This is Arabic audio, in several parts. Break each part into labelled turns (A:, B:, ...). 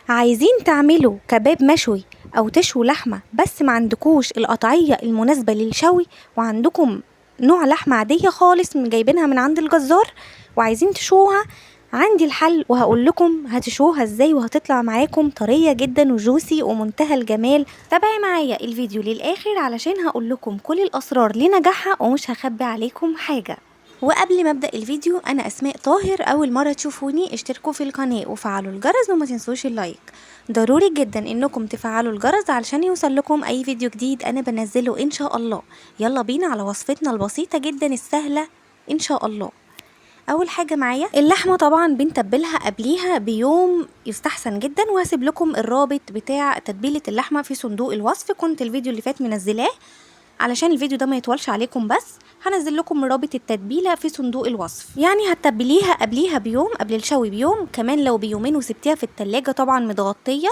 A: عايزين تعملوا كباب مشوي او تشووا لحمة بس ما عندكوش القطعية المناسبة للشوي، وعندكم نوع لحمة عادية خالص من جايبينها من عند الجزار وعايزين تشوها. عندي الحل وهقول لكم هتشوها ازاي وهتطلع معاكم طرية جدا وجوسي ومنتهى الجمال. تابعي معايا الفيديو للاخر علشان هقول لكم كل الاسرار لنجاحها ومش هخبي عليكم حاجة. وقبل ما ابدا الفيديو، انا اسماء طاهر. اول مره تشوفوني اشتركوا في القناه وفعلوا الجرس وما تنسوش اللايك. ضروري جدا انكم تفعلوا الجرس علشان يوصل لكم اي فيديو جديد انا بنزله ان شاء الله. يلا بينا على وصفتنا البسيطه جدا السهله ان شاء الله. اول حاجه معايا اللحمه، طبعا بنتبلها قبليها بيوم يستحسن جدا، وهسيب لكم الرابط بتاع تتبيله اللحمه في صندوق الوصف. كنت الفيديو اللي فات منزلاه علشان الفيديو ده ما يطولش عليكم، بس هنزل لكم رابط التتبيله في صندوق الوصف. يعني هتتبليها قبليها بيوم، قبل الشوي بيوم، كمان لو بيومين وسبتيها في التلاجة طبعا متغطيه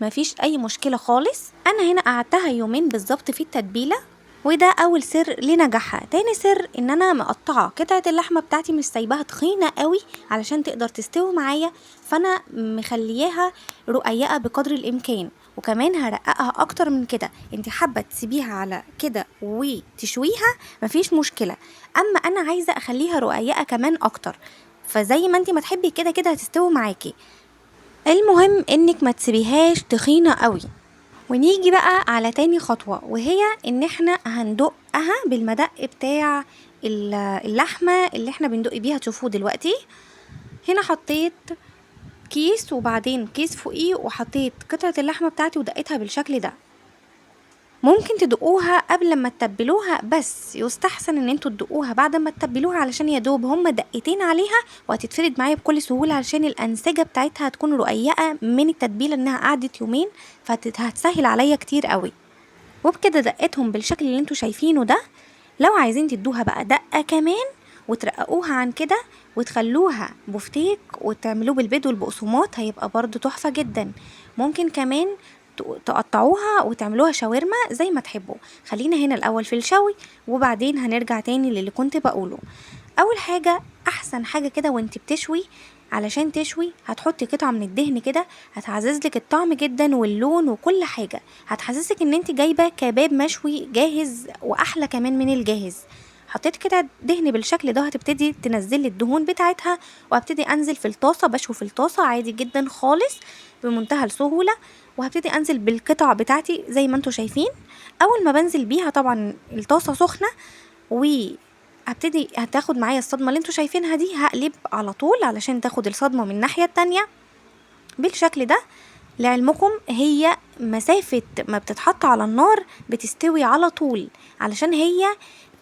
A: مفيش اي مشكله خالص. انا هنا قعدتها يومين بالظبط في التتبيله، وده اول سر لنجاحها. تاني سر ان انا مقطعه قطعه اللحمه بتاعتي، مش سايباها تخينه قوي علشان تقدر تستوي معايا، فانا مخلياها رقيقه بقدر الامكان، وكمان هرققها اكتر من كده. انت حابه تسيبيها على كده وتشويها مفيش مشكله، اما انا عايزه اخليها رقيقه كمان اكتر، فزي ما انت ما تحبي كده كده هتستوي معاكي. المهم انك ما تسيبيهاش تخينه قوي. ونيجي بقى على تاني خطوة، وهي ان احنا هندقها بالمدق بتاع اللحمة اللي احنا بندق بيها. تشوفوه دلوقتي هنا حطيت كيس وبعدين كيس فوقيه، وحطيت قطعة اللحمة بتاعتي ودقيتها بالشكل ده. ممكن تدقوها قبل ما تتبلوها، بس يستحسن ان انتوا تدقوها بعد ما تتبلوها علشان يدوب هما دقيتين عليها وهتتفرد معايا بكل سهولة، علشان الانسجة بتاعتها هتكون رقيقة من التتبيلة انها قعدت يومين، فهتسهل عليا كتير قوي. وبكده دقتهم بالشكل اللي انتوا شايفينه ده. لو عايزين تدوها بقى دقة كمان وترققوها عن كده وتخلوها بفتيك وتعملوه بالبيض والبقسماط، هيبقى برضو تحفة جدا. ممكن كمان تقطعوها وتعملوها شاورما زي ما تحبوا. خلينا هنا الاول في الشوي وبعدين هنرجع تاني للي كنت بقوله. اول حاجة، احسن حاجة كده وانت بتشوي، علشان تشوي هتحطي قطعة من الدهن كده، هتعززلك الطعم جدا واللون وكل حاجة، هتحسسك ان انت جايبة كباب مشوي جاهز واحلى كمان من الجاهز. حطيت كده دهن بالشكل ده، هتبتدي تنزلي الدهون بتاعتها، وهبتدي انزل في الطاسة، بشوي في الطاسة عادي جدا خالص بمنتهى السهولة، وهبتدي انزل بالقطع بتاعتي زي ما انتوا شايفين. اول ما بنزل بيها طبعا الطاسة سخنة، هتاخد معايا الصدمة اللي انتوا شايفينها دي، هقلب على طول علشان تاخد الصدمة من الناحية التانية بالشكل ده. لعلمكم هي مسافة ما بتتحط على النار بتستوي على طول، علشان هي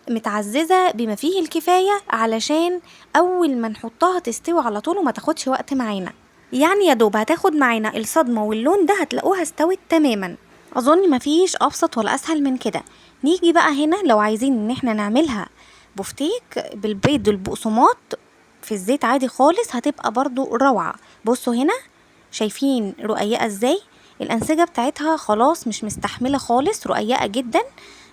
A: متعززة بما فيه الكفاية، علشان اول ما نحطها تستوي على طول وما تاخدش وقت معانا. يعني يا دوب هتاخد معانا الصدمة واللون ده هتلاقوها استوت تماما. اظن مفيش ابسط ولا اسهل من كده. نيجي بقى هنا لو عايزين ان احنا نعملها بفتيك بالبيض والبقسماط في الزيت عادي خالص، هتبقى برضو روعة. بصوا هنا شايفين رقيقة ازاي؟ الانسجة بتاعتها خلاص مش مستحملة خالص، رقيقة جدا.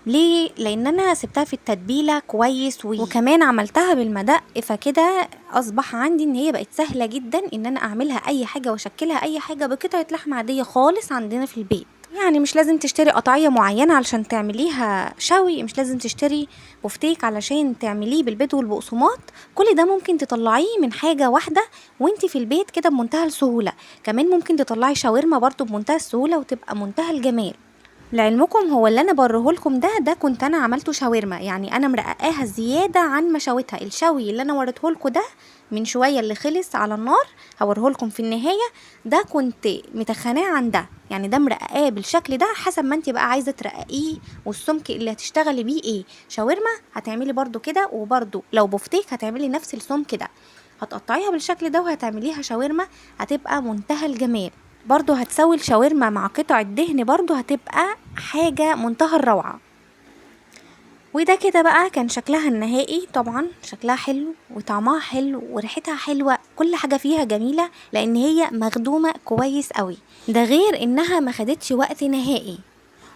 A: ليه؟ لان انا سبتها في التتبيلة كويس وكمان عملتها بالمدق، فكده اصبح عندي ان هي بقت سهلة جدا ان انا اعملها اي حاجة واشكلها اي حاجة بقطعة لحمة عادية خالص عندنا في البيت. يعني مش لازم تشتري قطعية معينة علشان تعمليها شوي، مش لازم تشتري بفتيك علشان تعمليه بالبيض والبقسماط. كل ده ممكن تطلعيه من حاجة واحدة وانتي في البيت كده بمنتهى السهولة. كمان ممكن تطلعي شاورما برضو بمنتهى السهولة وتبقى منتهى الجمال. لعلمكم هو اللي انا برهولكم ده كنت انا عملته شاورما، يعني انا مرققاها زيادة عن مشاوتها. الشوي اللي انا وريتهولكم ده من شوية اللي خلص على النار هوريهولكم في النهاية، ده كنت متخناه عن ده، يعني ده مرققاه بالشكل ده حسب ما انت بقى عايزة ترققيه والسمك اللي هتشتغلي بيه ايه. شاورما هتعملي برضو كده، وبرضو لو بفتيك هتعملي نفس السمك ده، هتقطعيها بالشكل ده وهتعمليها شاورما، هتبقى منتهى الجمال. برضو هتسوي الشاورما مع قطع الدهن، برضو هتبقى حاجة منتهى الروعة. وده كده بقى كان شكلها النهائي. طبعا شكلها حلو وطعمها حلو وريحتها حلوة، كل حاجة فيها جميلة لان هي مخدومة كويس قوي. ده غير انها ما خدتش وقت نهائي،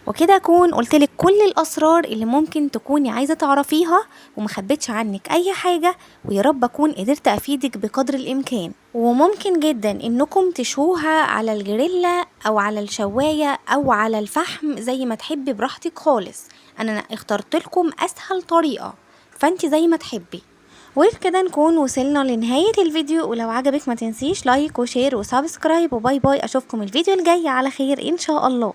A: وكده اكون قلتلك كل الاسرار اللي ممكن تكوني عايزة تعرفيها ومخبتش عنك اي حاجة، ويا رب اكون قدرت افيدك بقدر الامكان. وممكن جدا انكم تشوها على الجريلا او على الشواية او على الفحم زي ما تحبي براحتك خالص. انا اخترت لكم اسهل طريقة، فانت زي ما تحبي. وبكده نكون وصلنا لنهاية الفيديو، ولو عجبك ما تنسيش لايك وشير وسبسكرايب، وباي باي. اشوفكم الفيديو الجاي على خير ان شاء الله.